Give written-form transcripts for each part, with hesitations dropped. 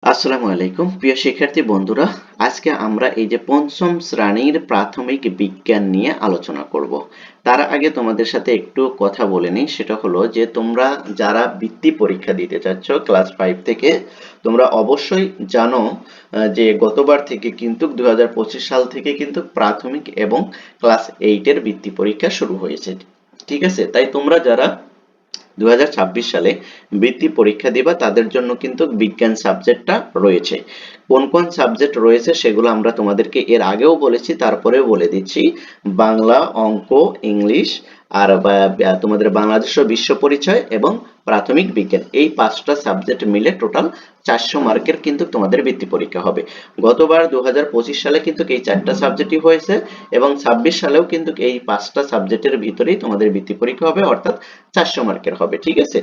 আসসালামু আলাইকুম প্রিয় শিক্ষার্থী বন্ধুরা, আজকে আমরা এই যে পঞ্চম শ্রেণীর প্রাথমিক বিজ্ঞান নিয়ে আলোচনা করব। তার আগে তোমাদের সাথে একটু কথা বলে নিই, সেটা হলো যে তোমরা যারা বৃত্তি পরীক্ষা দিতে চাচ্ছ ক্লাস 5 থেকে, তোমরা অবশ্যই জানো যে গতবার থেকে কিন্তু 2025 সাল থেকে কিন্তু প্রাথমিক এবং ক্লাস 8 এর বৃত্তি পরীক্ষা শুরু হয়েছে। ঠিক আছে, তাই তোমরা যারা 2026 সালে বৃত্তি পরীক্ষা দিবা তাদের জন্য কিন্তু বিজ্ঞান সাবজেক্টটা রয়েছে। কোন কোন সাবজেক্ট রয়েছে সেগুলো আমরা তোমাদেরকে এর আগেও বলেছি, তারপরেও বলে দিচ্ছি। বাংলা, অঙ্ক, ইংলিশ আর তোমাদের বাংলাদেশ ও বিশ্ব পরিচয় এবং প্রাথমিক বিজ্ঞান, এই 5টা সাবজেক্ট মিলে টোটাল 400 মার্কের কিন্তু তোমাদের বৃত্তি পরীক্ষা হবে। গতবার 2025 সালে কিন্তু এই 4টা সাবজেক্টই হয়েছে এবং 26 সালেও কিন্তু এই 5টা সাবজেক্টের ভিতরেই তোমাদের বৃত্তি পরীক্ষা হবে, অর্থাৎ 400 মার্কের হবে। ঠিক আছে,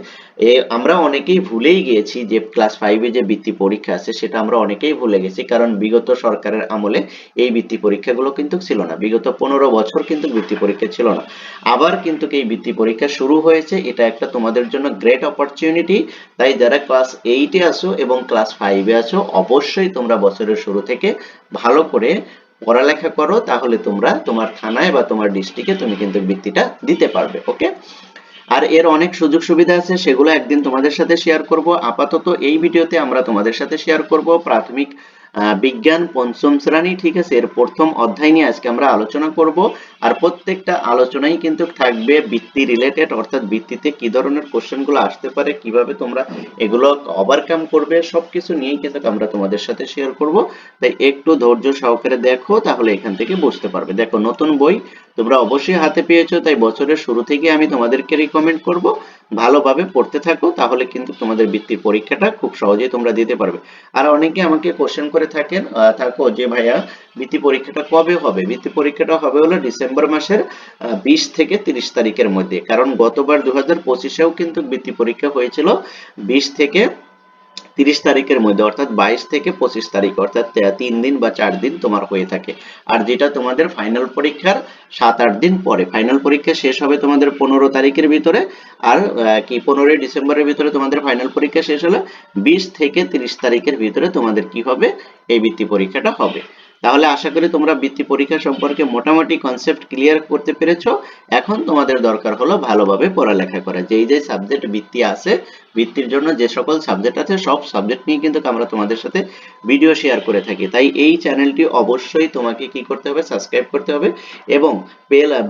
আমরা অনেকেই ভুলেই গিয়েছি যে ক্লাস 5 এ যে বৃত্তি পরীক্ষা আছে সেটা আমরা অনেকেই ভুলে গেছি, কারণ বিগত সরকারের আমলে এই বৃত্তি পরীক্ষাগুলো কিন্তু ছিল না। বিগত 15 বছর কিন্তু বৃত্তি পরীক্ষা ছিল না। আবার কিন্তু এই বৃত্তি পরীক্ষা শুরু হয়েছে, এটা একটা তোমাদের জন্য গ্রেট অপরচুনিটি। তাই যারা ক্লাস 8 এ আছো এবং ক্লাস 5 এ আছো, অবশ্যই তোমরা বছরের শুরু থেকে ভালো করে পড়ালেখা করো, তাহলে তোমরা তোমার থানায় বা তোমার ডিস্ট্রিক্টে তুমি কিন্তু বৃত্তিটা দিতে পারবে। ওকে, আর এর অনেক সুযোগ সুবিধা আছে, সেগুলো একদিন তোমাদের সাথে শেয়ার করব। আপাতত এই ভিডিওতে আমরা তোমাদের সাথে শেয়ার করব প্রাথমিক বিজ্ঞান পঞ্চম শ্রেণী। ঠিক আছে, এর প্রথম অধ্যায় নিয়ে আজকে আমরা আলোচনা করব। আর প্রত্যেকটা আলোচনাই কিন্তু থাকবে বৃত্তি রিলেটেড, অর্থাৎ বৃত্তিতে কি ধরনের কোশ্চেনগুলো আসতে পারে, কিভাবে তোমরা এগুলো ওভারকাম করবে, সবকিছু নিয়েই কিন্তু আমরা তোমাদের সাথে শেয়ার করব। তাই একটু ধৈর্য সহকারে দেখো, তাহলে এখান থেকে বুঝতে পারবে। দেখো, নতুন বই তোমরা অবশ্যই হাতে পেয়েছো, তাই বছরের শুরু থেকে আমি তোমাদেরকে রিকমেন্ড করব ভালোভাবে পড়তে থাকো, তাহলে কিন্তু তোমাদের বৃত্তির পরীক্ষাটা খুব সহজেই তোমরা দিতে পারবে। আর অনেকে আমাকে কোশ্চেন করে থাকো যে ভাইয়া বৃত্তি পরীক্ষাটা কবে হবে। বৃত্তি পরীক্ষাটা হবে হলো ডিসেম্বর মাসের 20 থেকে 30 তারিখের মধ্যে, কারণ গতবার 2025-এও কিন্তু বৃত্তি পরীক্ষা হয়েছিল 20 থেকে 30 তারিখের মধ্যে, অর্থাৎ 22 থেকে 25 তারিখ, অর্থাৎ 3 দিন বা 4 দিন তোমার হয়ে থাকে। আর যেটা তোমাদের ফাইনাল পরীক্ষার 7-8 দিন পরে, ফাইনাল পরীক্ষা শেষ হবে তোমাদের 15 তারিখের ভিতরে। আর 15 ডিসেম্বরের ভিতরে তোমাদের ফাইনাল পরীক্ষা শেষ হলে 20 থেকে 30 তারিখের ভিতরে তোমাদের কি হবে, এই বৃত্তি পরীক্ষাটা হবে। তাহলে আশা করি তোমরা বৃত্তি পরীক্ষা সম্পর্কে মোটামুটি কনসেপ্ট ক্লিয়ার করতে পেরেছো। এখন তোমাদের দরকার হলো ভালোভাবে পড়ালেখা করা। যেই যে সাবজেক্ট বৃত্তি আছে, বৃত্তির জন্য যে সকল সাবজেক্ট আছে সব সাবজেক্ট নিয়ে কিন্তু আমরা তোমাদের সাথে ভিডিও শেয়ার করে থাকি। তাই এই চ্যানেলটি অবশ্যই তোমাকে কি করতে হবে, সাবস্ক্রাইব করতে হবে এবং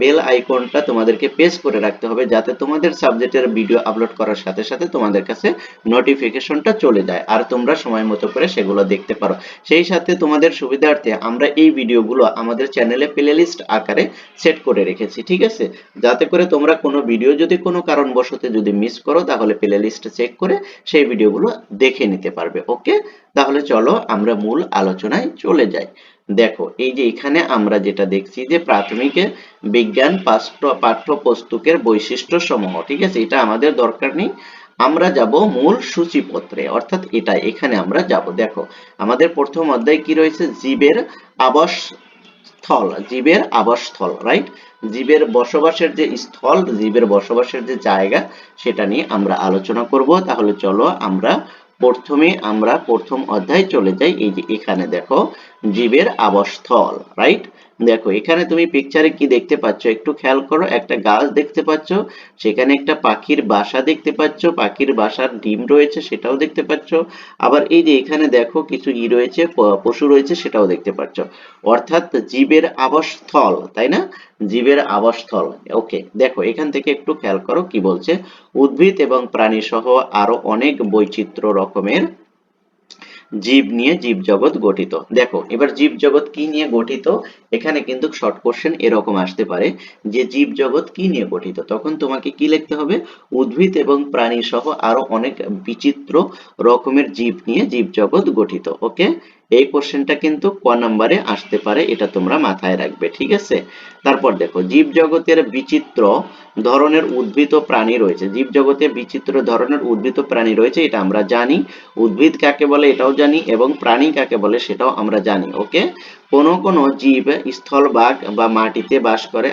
বেল আইকনটা তোমাদেরকে প্রেস করে রাখতে হবে, যাতে তোমাদের সাবজেক্টের ভিডিও আপলোড করার সাথে সাথে তোমাদের কাছে নোটিফিকেশনটা চলে যায় আর তোমরা সময় মতো করে সেগুলো দেখতে পারো। সেই সাথে তোমাদের সুবিধার্থে আমরা এই ভিডিওগুলো আমাদের চ্যানেলে প্লেলিস্ট আকারে সেট করে রেখেছি। ঠিক আছে, যাতে করে তোমরা কোনো ভিডিও যদি কোনো কারণবশত যদি মিস করো, তাহলে প্লেলিস্ট চেক করে সেই ভিডিওগুলো দেখে নিতে পারবে। ওকে, তাহলে চলো আমরা মূল আলোচনায় চলে যাই। দেখো, এই যে এখানে আমরা যেটা দেখছি যে প্রাথমিকে বিজ্ঞান পাঠ্যপুস্তকের বৈশিষ্ট্য সমূহ। ঠিক আছে, এটা আমাদের দরকার নেই, আমরা যাব মূল সূচিপত্রে, অর্থাৎ এটা এখানে আমরা যাব। দেখো, আমাদের প্রথম অধ্যায় কি রয়েছে, জীবের আবাসস্থল, জীবের আবাসস্থল, রাইট। জীবের বসবাসের যে স্থল, জীবের বসবাসের যে জায়গা, সেটা নিয়ে আমরা আলোচনা করব। তাহলে চলো আমরা প্রথম অধ্যায় চলে যাই। এই যে এখানে দেখো, জীবের আবাসস্থল, রাইট। দেখো, এখানে তুমি পিকচারে কি দেখতে পাচ্ছ, একটু খেয়াল করো। একটা গাছ দেখতে পাচ্ছ, সেখানে একটা পাখির বাসা দেখতে পাচ্ছ, পাখির বাসার ডিম রয়েছে সেটাও দেখতে পাচ্ছ। আবার এই যে এখানে দেখো কিছু রয়েছে, পশু রয়েছে, সেটাও দেখতে পাচ্ছ। অর্থাৎ জীবের আবাসস্থল, তাই না, জীবের আবাসস্থল। ওকে, দেখো এখান থেকে একটু খেয়াল করো কি বলছে, উদ্ভিদ এবং প্রাণী সহ আরো অনেক বৈচিত্র্য রকমের জীব নিয়ে জীবজগৎ গঠিত। দেখো, এবার জীবজগৎ কি নিয়ে গঠিত, এখানে কিন্তু শর্ট কোশ্চেন এরকম আসতে পারে যে জীবজগৎ কি নিয়ে গঠিত, তখন তোমাকে কি লিখতে হবে, উদ্ভিদ এবং প্রাণী সহ আরো অনেক বিচিত্র রকমের জীব নিয়ে জীবজগৎ গঠিত। ওকে, এই কোশ্চেনটা কিন্তু ক নম্বরে আসতে পারে, এটা তোমরা মাথায় রাখবে। ঠিক আছে, তারপর দেখো, জীবজগতের বিচিত্র ধরনের উদ্ভিদ ও প্রাণী রয়েছে। জীবজগতে বিচিত্র ধরনের উদ্ভিদ ও প্রাণী রয়েছে, এটা আমরা জানি। উদ্ভিদ কাকে বলে এটাও জানি এবং প্রাণী কাকে বলে সেটাও আমরা জানি। ওকে, কোন কোন জীব স্থলভাগ বা মাটিতে বাস করে,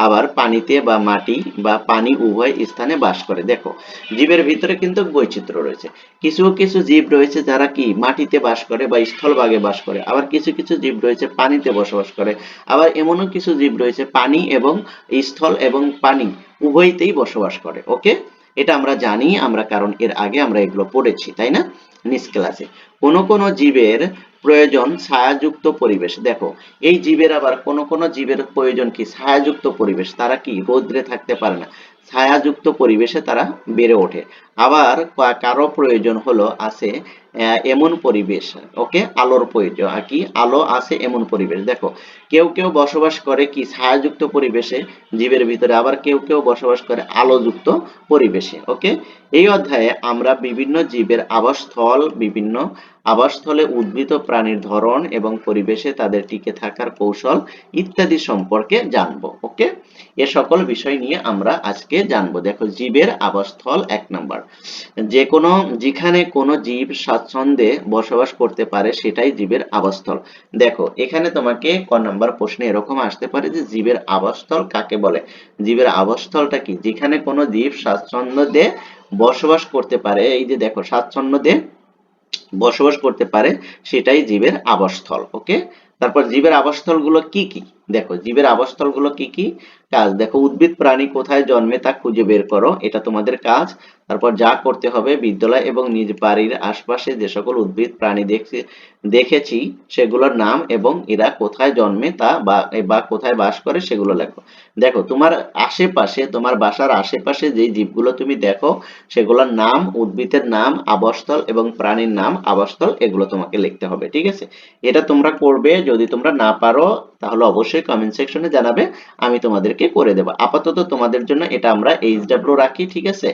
আবার পানিতে বা মাটি বা পানি উভয় স্থানে বাস করে। দেখো জীবের ভিতরে কিন্তু বৈচিত্র্য রয়েছে। কিছু কিছু জীব রয়েছে যারা কি মাটিতে বাস করে বা স্থলভাগে বাস করে, আবার কিছু কিছু জীব রয়েছে পানিতে বসবাস করে, আবার এমনও কিছু জীব রয়েছে পানি এবং স্থল এবং পানি উভয়তেই বসবাস করে। ওকে, এটা আমরা জানি, আমরা কারণ এর আগে আমরা এগুলো পড়েছি, তাই না, নিজ ক্লাসে। কোন কোন জীবের প্রয়োজন ছায়াযুক্ত পরিবেশ। দেখো এই জীবের আবার কোন কোন জীবের প্রয়োজন কি ছায়াযুক্ত পরিবেশ, তারা কি রৌদ্রে থাকতে পারে না, ছায়াযুক্ত পরিবেশে তারা বেড়ে ওঠে। আবার কারো প্রয়োজন হলো আছে এমন পরিবেশ, ওকে, আলোর প্রয়োজন আর কি আলো আছে এমন পরিবেশ। দেখো কেউ কেউ বসবাস করে কি ছায়াযুক্ত পরিবেশে জীবের ভিতরে, আবার কেউ কেউ বসবাস করে আলোযুক্ত পরিবেশে। ওকে, এই অধ্যায়ে আমরা বিভিন্ন জীবের আবাসস্থলে উদ্ভিদ ও প্রাণীর ধরন এবং পরিবেশে তাদের টিকে থাকার কৌশল ইত্যাদি সম্পর্কে জানবো। ওকে, এ সকল বিষয় নিয়ে আমরা আজকে জানবো। দেখো জীবের আবাসস্থল 1 নাম্বার, যেখানে কোনো জীব স্বাচ্ছন্দ্যে বসবাস করতে পারে সেটাই জীবের আবাসস্থল। দেখো এখানে তোমাকে ক নাম্বার প্রশ্নে এরকম আসতে পারে যে জীবের আবাসস্থল কাকে বলে। জীবের আবাসস্থলটা কি, যেখানে কোনো জীব স্বাচ্ছন্দ্যে বসবাস করতে পারে, এই যে দেখো স্বাচ্ছন্দ্যে বসবাস করতে পারে সেটাই জীবের আবাসস্থল। ওকে, তারপর জীবের আবাসস্থল গুলো কি কি, দেখো জীবের আবাসস্থল গুলো কি কি কাজ। দেখো উদ্ভিদ প্রাণী কোথায় জন্মে তা খুঁজে বের করো, এটা তোমাদের কাজ। তারপর যা করতে হবে, বিদ্যালয় এবং নিজ বাড়ির আশপাশে যে সকল উদ্ভিদ প্রাণী দেখেছি সেগুলোর নাম এবং এরা কোথায় জন্মে তা বা কোথায় বাস করে সেগুলো লেখো। দেখো তোমার আশেপাশে, তোমার বাসার আশেপাশে যে জীবগুলো তুমি দেখো সেগুলোর নাম, উদ্ভিদের নাম, আবাসস্থল এবং প্রাণীর নাম, আবাসস্থল, এগুলো তোমাকে লিখতে হবে। ঠিক আছে, এটা তোমরা করবে। যদি তোমরা না পারো তাহলে অবশ্যই কমেন্ট সেকশনে জানাবে, আমি তোমাদেরকে করে দেব। আপাতত তোমাদের জন্য এটা আমরা এইচডব্লিউ রাখি। ঠিক আছে,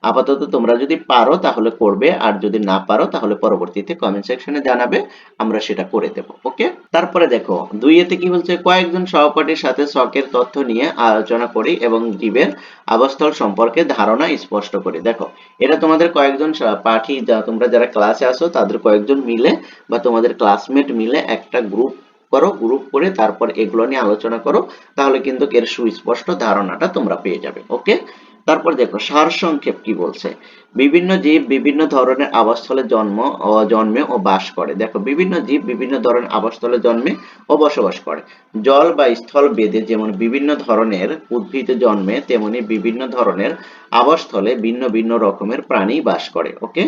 আপাতত তোমরা যদি পারো তাহলে করবে, আর যদি না পারো তাহলে পরবর্তীতে কমেন্ট সেকশনে জানাবে, আমরা সেটা করে দেব। ওকে, তারপরে দেখো 2 এতে কি বলছে, কয়েকজন সহপাঠীর সাথে শখের তথ্য নিয়ে আলোচনা করি এবং জীবের আবাসস্থল সম্পর্কে ধারণা স্পষ্ট করি। দেখো এটা তোমাদের কয়েকজন পাঠী, তোমরা যারা ক্লাসে আসো তাদের কয়েকজন মিলে বা তোমাদের ক্লাসমেট মিলে একটা গ্রুপ করো, গ্রুপ করে তারপর এগুলো নিয়ে আলোচনা করো, তাহলে কিন্তু এর সুস্পষ্ট ধারণাটা তোমরা পেয়ে যাবে। ওকে, তারপর দেখো সারসংক্ষেপ কি বলছে, বিভিন্ন জীব বিভিন্ন ধরনের আবাসস্থলে জন্মে ও বাস করে। দেখো বিভিন্ন জীব বিভিন্ন ধরনের আবাসস্থলে জন্মে ও বসবাস করে। জল বা স্থল ভেদে যেমন বিভিন্ন ধরনের উদ্ভিদ জন্মে, তেমনি বিভিন্ন ধরনের আবাসস্থলে ভিন্ন ভিন্ন রকমের প্রাণী বাস করে। ওকে,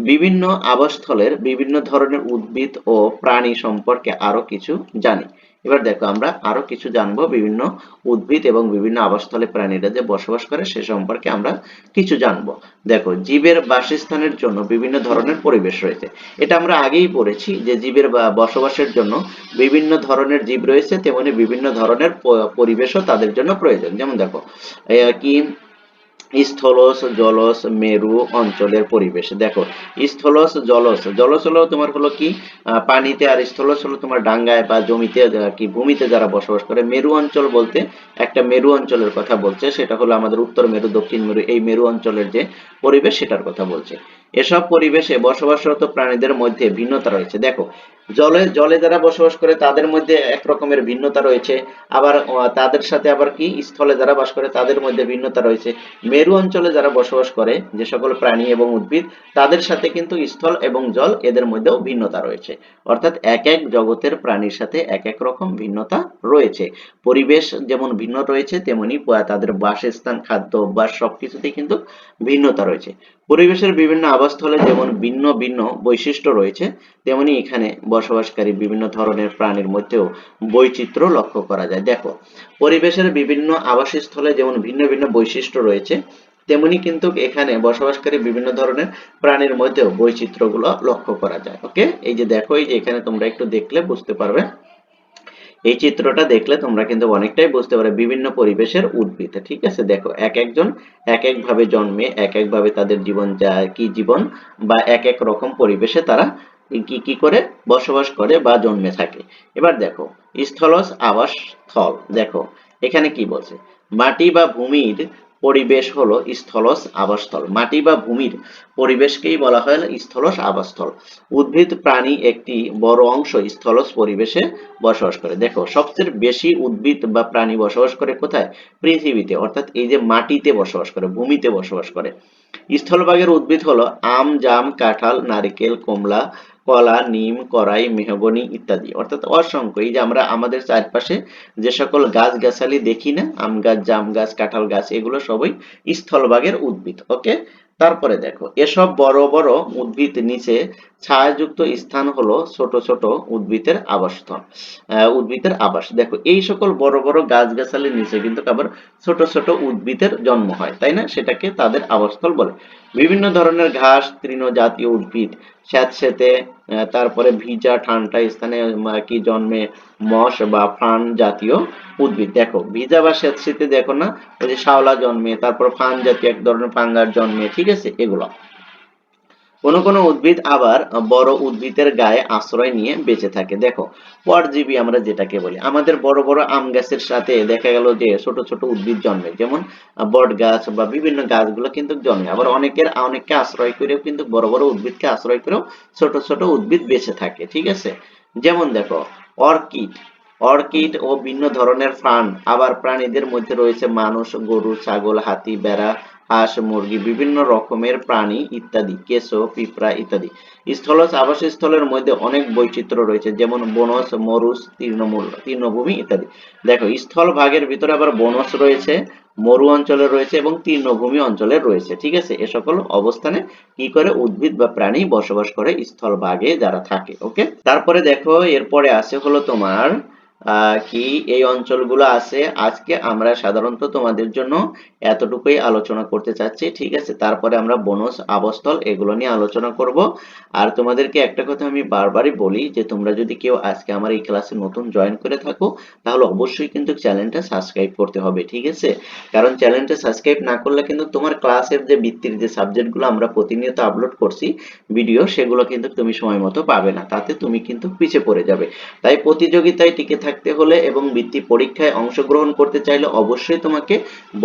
বিভিন্ন আবাসস্থলের বিভিন্ন ধরনের উদ্ভিদ ও প্রাণী সম্পর্কে আরো কিছু জানি। এবার দেখো আমরা আরো কিছু জানবো, বিভিন্ন উদ্ভিদ এবং বিভিন্ন আবাসস্থলে প্রাণীরা যে বসবাস করে সে সম্পর্কে আমরা কিছু জানবো। দেখো জীবের বাসস্থানের জন্য বিভিন্ন ধরনের পরিবেশ রয়েছে, এটা আমরা আগেই পড়েছি যে জীবের বসবাসের জন্য বিভিন্ন ধরনের জীব রয়েছে, তেমনি বিভিন্ন ধরনের পরিবেশও তাদের জন্য প্রয়োজন। যেমন দেখো কি স্থলজ জলজ মেরু অঞ্চলের পরিবেশ। দেখো স্থলজ জলজ, জলজ হলো তোমার হলো কি পানিতে, আর স্থলজ হলো তোমার ডাঙ্গায় বা জমিতে কি ভূমিতে যারা বসবাস করে। মেরু অঞ্চল বলতে একটা মেরু অঞ্চলের কথা বলছে, সেটা হলো আমাদের উত্তর মেরু, দক্ষিণ মেরু, এই মেরু অঞ্চলের যে পরিবেশ সেটার কথা বলছে। এসব পরিবেশে বসবাসরত প্রাণীদের মধ্যে ভিন্নতা রয়েছে। দেখো জলে জলে যারা বসবাস করে তাদের মধ্যে এক রকমের ভিন্নতা রয়েছে, আবার তাদের সাথে আবার কি স্থলে যারা বাস করে তাদের মধ্যে ভিন্নতা রয়েছে। মেরু অঞ্চলে যারা বসবাস করে যে সকল প্রাণী এবং উদ্ভিদ, তাদের সাথে কিন্তু স্থল এবং জল এদের মধ্যেও ভিন্নতা রয়েছে। অর্থাৎ এক এক জগতের প্রাণীর সাথে এক এক রকম ভিন্নতা রয়েছে। পরিবেশ যেমন ভিন্ন রয়েছে, তেমনি তাদের বাসস্থান, খাদ্য অভ্যাস সবকিছুতেই কিন্তু ভিন্নতা রয়েছে। পরিবেশের বিভিন্ন আবাসস্থলে যেমন ভিন্ন ভিন্ন বৈশিষ্ট্য রয়েছে, তেমনি এখানে বসবাসকারী বিভিন্ন ধরনের প্রাণীর মধ্যেও বৈচিত্র্য লক্ষ্য করা যায়। দেখো পরিবেশের বিভিন্ন আবাসস্থলে যেমন ভিন্ন ভিন্ন বৈশিষ্ট্য রয়েছে, তেমনি কিন্তু এখানে বসবাসকারী বিভিন্ন ধরনের প্রাণীর মধ্যেও বৈচিত্র্যগুলো লক্ষ্য করা যায়। ওকে, এই যে দেখো, এই যে এখানে তোমরা একটু দেখলে বুঝতে পারবে, এই চিত্রটা দেখলে তোমরা কিন্তু অনেকটাই বুঝতে পারবে বিভিন্ন পরিবেশের উদ্ভিদ। ঠিক আছে, দেখো এক একজন এক এক ভাবে জন্মে, এক এক ভাবে তাদের জীবন যায়, কি জীবন বা এক এক রকম পরিবেশে তারা কি কি করে বসবাস করে বা জন্মে থাকে। এবার দেখো স্থলজ আবাস স্থল, দেখো এখানে কি বলছে, মাটি বা ভূমির পরিবেশ হলো স্থলজ আবাসস্থল। মাটি বা ভূমির পরিবেশকেই বলা হয় স্থলজ আবাসস্থল। উদ্ভিদ প্রাণী একটি বড় অংশ স্থলজ পরিবেশে বসবাস করে। দেখো সবচেয়ে বেশি উদ্ভিদ বা প্রাণী বসবাস করে কোথায়? পৃথিবীতে, অর্থাৎ এই যে মাটিতে বসবাস করে, ভূমিতে বসবাস করে। স্থলভাগের উদ্ভিদ হলো আম, জাম, কাঁঠাল, নারিকেল, কমলা, কলা, নিম, করাই, মেহগনি ইত্যাদি। অর্থাৎ অসংখ্য, এই যে আমরা আমাদের চারপাশে যে সকল গাছগাছালি দেখি না, আম গাছ, জাম গাছ, কাঁঠাল গাছ, এগুলো সবই স্থলভাগের উদ্ভিদ। ওকে, তারপরে দেখো এসব বড় বড় উদ্ভিদ নিচে ছায়াযুক্ত স্থান হলো ছোট ছোট উদ্ভিদের আবাসস্থল। উদ্ভিদের আবাস। দেখো এই সকল বড় বড় গাছগাছালির নিচে কিন্তু আবার ছোট ছোট উদ্ভিদের জন্ম হয়, তাই না? সেটাকে তাদের আবাসস্থল বলে। বিভিন্ন ধরনের ঘাস, তৃণজাতীয় উদ্ভিদ, স্যাঁতসেঁতে, তারপরে ভিজা ঠান্ডা স্থানে কি জন্মে মস বা ফার্ন জাতীয় উদ্ভিদ। দেখো ভিজা বা স্যাঁতসেঁতে দেখো না, ওই যে শাওলা জন্মে, তারপর ফার্ন জাতীয় এক ধরনের ফাঙ্গাস জন্মে, ঠিক আছে, এগুলো। কোনো কোনো উদ্ভিদ আবার বড় উদ্ভিদের গায়ে আশ্রয় নিয়ে বেঁচে থাকে। দেখো পরজীবী আমরা যেটাকে বলি, আমাদের বড় বড় আম গাছের সাথে দেখা গেল যে ছোট ছোট উদ্ভিদ জন্মে, যেমন বট গাছ বা বিভিন্ন গাছগুলো কিন্তু জন্মে। আবার অনেককে আশ্রয় করেও কিন্তু বড় বড় উদ্ভিদকে আশ্রয় করেও ছোট ছোট উদ্ভিদ বেঁচে থাকে, ঠিক আছে। যেমন দেখো অর্কিড, অর্কিড ও ভিন্ন ধরনের ফার্ন। আবার প্রাণীদের মধ্যে রয়েছে মানুষ, গরু, ছাগল, হাতি, ভেড়া, হাঁস, মুরগি, বিভিন্ন রকমের প্রাণী ইত্যাদি, কেঁচো, পিঁপড়া ইত্যাদি। স্থলজ আবাসস্থলের মধ্যে অনেক বৈচিত্র্য রয়েছে, যেমন বনজ, মরুজ, তৃণভূমি ইত্যাদি। দেখো স্থল ভাগের ভিতরে আবার বনজ রয়েছে, মরু অঞ্চলে রয়েছে এবং তৃণভূমি অঞ্চলে রয়েছে, ঠিক আছে। এ সকল অবস্থানে কি করে উদ্ভিদ বা প্রাণী বসবাস করে স্থল ভাগে যারা থাকে। ওকে, তারপরে দেখো এরপরে আছে হলো তোমার কি এই অঞ্চলগুলো আছে। আজকে আমরা সাধারণত তোমাদের জন্য এতটুকুই আলোচনা করতে চাচ্ছি, ঠিক আছে। তারপরে আমরা বনজ আবাসস্থল এগুলো নিয়ে আলোচনা করব। আর তোমাদেরকে একটা কথা আমি বারবারই বলি যে তোমরা যদি কেউ আজকে আমার এই ক্লাসে নতুন জয়েন করে থাকো, তাহলে অবশ্যই কিন্তু চ্যানেলটা সাবস্ক্রাইব করতে হবে, ঠিক আছে। কারণ চ্যানেলটা সাবস্ক্রাইব না করলে কিন্তু তোমার ক্লাসের যে ভিত্তির যে সাবজেক্টগুলো আমরা প্রতিনিয়ত আপলোড করছি ভিডিও, সেগুলো কিন্তু তুমি সময় মতো পাবে না, তাতে তুমি কিন্তু পিছিয়ে পড়ে যাবে। তাই প্রতিযোগিতায় টিকে থাকতে হলে এবং বৃত্তি পরীক্ষায় অংশগ্রহণ করতে চাইলে অবশ্যই তোমাকে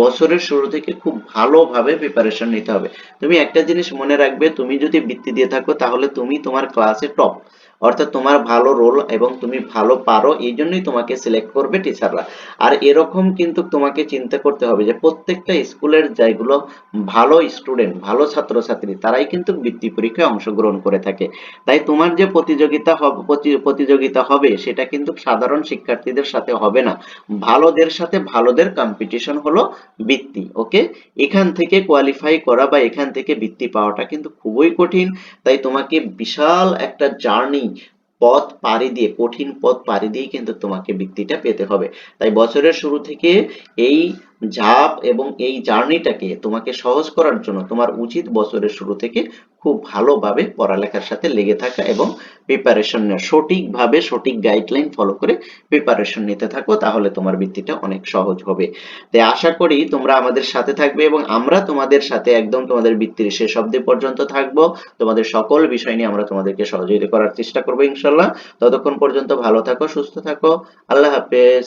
বছরের শুরু থেকে খুব ভালোভাবে প্রিপারেশন নিতে হবে। তুমি একটা জিনিস মনে রাখবে, তুমি যদি বৃত্তি দিয়ে থাকো তাহলে তুমি তোমার ক্লাসে টপ, অর্থাৎ তোমার ভালো রোল এবং তুমি ভালো পারো, এই জন্যই তোমাকে সিলেক্ট করবে টিচাররা। আর এরকম কিন্তু তোমাকে চিন্তা করতে হবে যে প্রত্যেকটা স্কুলের যেগুলো ভালো স্টুডেন্ট, ভালো ছাত্রছাত্রী, তারাই কিন্তু বৃত্তি পরীক্ষায় অংশগ্রহণ করে থাকে। তাই তোমার যে প্রতিযোগিতা হবে সেটা কিন্তু সাধারণ শিক্ষার্থীদের সাথে হবে না, ভালোদের সাথে ভালোদের কম্পিটিশন হলো বৃত্তি। ওকে, এখান থেকে কোয়ালিফাই করা বা এখান থেকে বৃত্তি পাওয়াটা কিন্তু খুবই কঠিন। তাই তোমাকে বিশাল একটা জার্নি, পথ পাড়ি দিয়ে, কঠিন পথ পাড়ি দিয়ে কিন্তু তোমাকে বৃত্তিটা পেতে হবে। তাই বছরের শুরু থেকে এই ঝাঁপ এবং এই জার্নিটাকে তোমাকে সহজ করার জন্য তোমার উচিত বছরের শুরু থেকে খুব ভালোভাবে পড়ালেখার সাথে লেগে থাকা এবং প্রিপারেশন নেওয়া, সঠিকভাবে সঠিক গাইডলাইন ফলো করে প্রিপারেশন নিতে থাকো, তাহলে তোমার বৃত্তিটা অনেক সহজ হবে। তাই আশা করি তোমরা আমাদের সাথে থাকবে এবং আমরা তোমাদের সাথে একদম তোমাদের বৃত্তির শেষ অবধি পর্যন্ত থাকবো। তোমাদের সকল বিষয় নিয়ে আমরা তোমাদেরকে সহযোগিতা করার চেষ্টা করবো ইনশাল্লাহ। ততক্ষণ পর্যন্ত ভালো থাকো, সুস্থ থাকো। আল্লাহ হাফেজ।